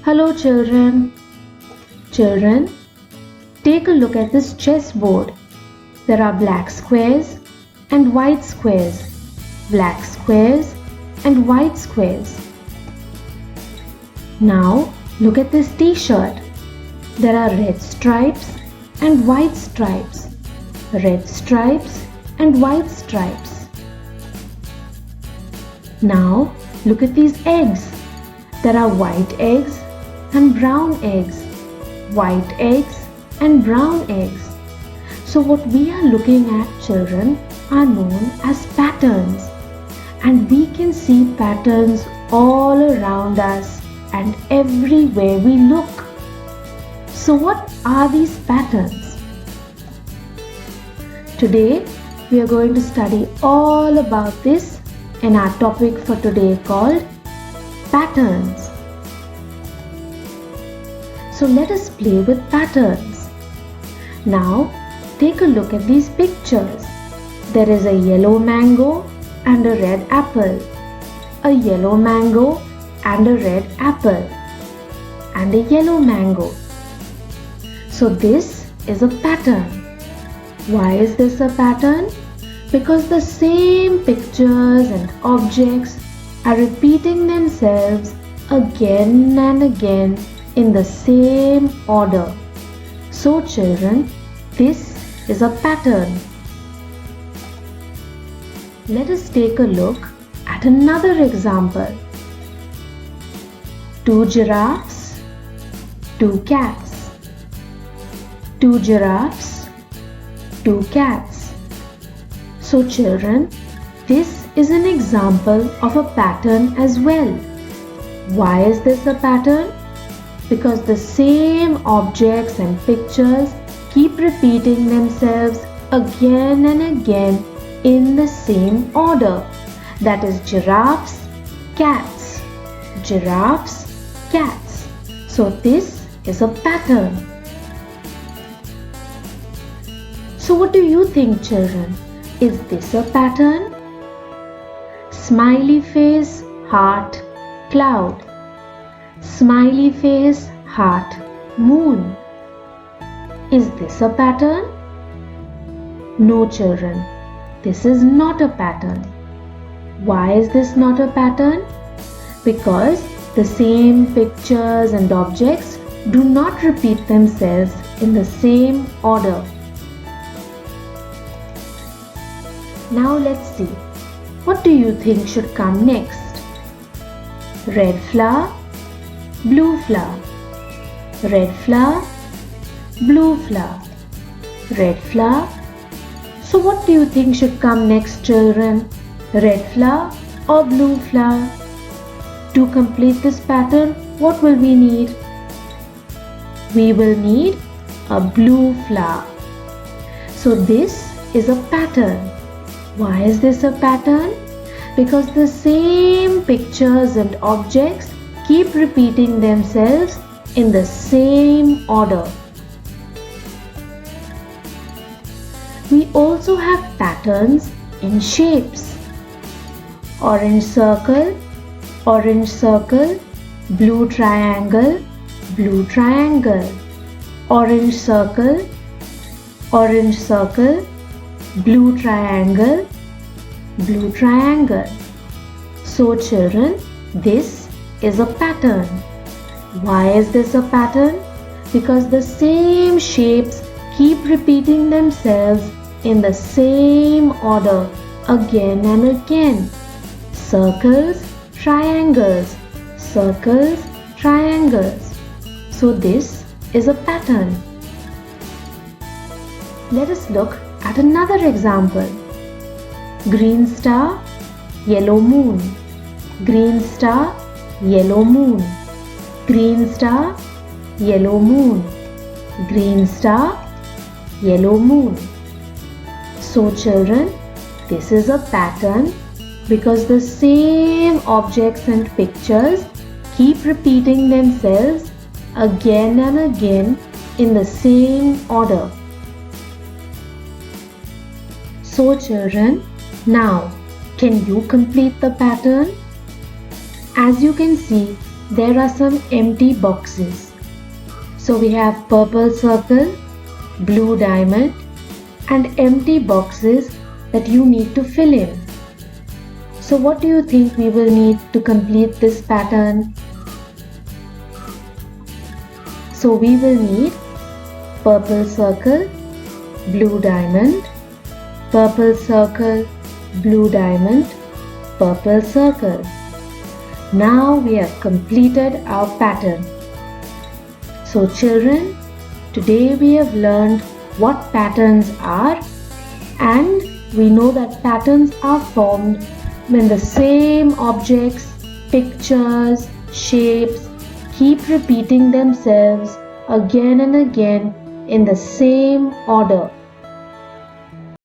Hello children. Children, take a look at this chessboard. There are black squares and white squares. Black squares and white squares. Now look at this t-shirt. There are red stripes and white stripes. Red stripes and white stripes. Now look at these eggs. There are white eggs and brown eggs. White eggs and brown eggs. So what we are looking at, children, are known as patterns. And we can see patterns all around us and everywhere we look. So what are these patterns? Today we are going to study all about this in our topic for today called patterns. So let us play with patterns. Now take a look at these pictures. There is a yellow mango and a red apple. A yellow mango and a red apple. And a yellow mango. So this is a pattern. Why is this a pattern? Because the same pictures and objects are repeating themselves again and again in the same order. So children, this is a pattern. Let us take a look at another example. 2 giraffes, 2 cats. 2 giraffes, 2 cats. So children, this is an example of a pattern as well. Why is this a pattern? Because the same objects and pictures keep repeating themselves again and again in the same order. That is giraffes, cats. Giraffes, cats. So this is a pattern. So what do you think, children? Is this a pattern? Smiley face, heart, cloud. Smiley face, heart, moon. Is this a pattern? No, children. This is not a pattern. Why is this not a pattern? Because the same pictures and objects do not repeat themselves in the same order. Now let's see. What do you think should come next? Red flower, blue flower. Red flower, blue flower. Red flower. So what do you think should come next, children? Red flower or blue flower? To complete this pattern, what will we need? We will need a blue flower. So this is a pattern. Why is this a pattern? Because the same pictures and objects keep repeating themselves in the same order. We also have patterns in shapes. Orange circle, blue triangle, blue triangle. Orange circle, blue triangle, blue triangle. So children, this is a pattern. Why is this a pattern? Because the same shapes keep repeating themselves in the same order again and again. Circles, triangles, circles, triangles. So this is a pattern. Let us look at another example. Green star, yellow moon. Green star, yellow moon. Green star, yellow moon. Green star, yellow moon. So children, this is a pattern because the same objects and pictures keep repeating themselves again and again in the same order. So children, now can you complete the pattern? As you can see, there are some empty boxes. So we have purple circle, blue diamond, and empty boxes that you need to fill in. So what do you think we will need to complete this pattern? So we will need purple circle, blue diamond, purple circle, blue diamond, purple circle. Now we have completed our pattern. So children, today we have learned what patterns are, and we know that patterns are formed when the same objects, pictures, shapes keep repeating themselves again and again in the same order.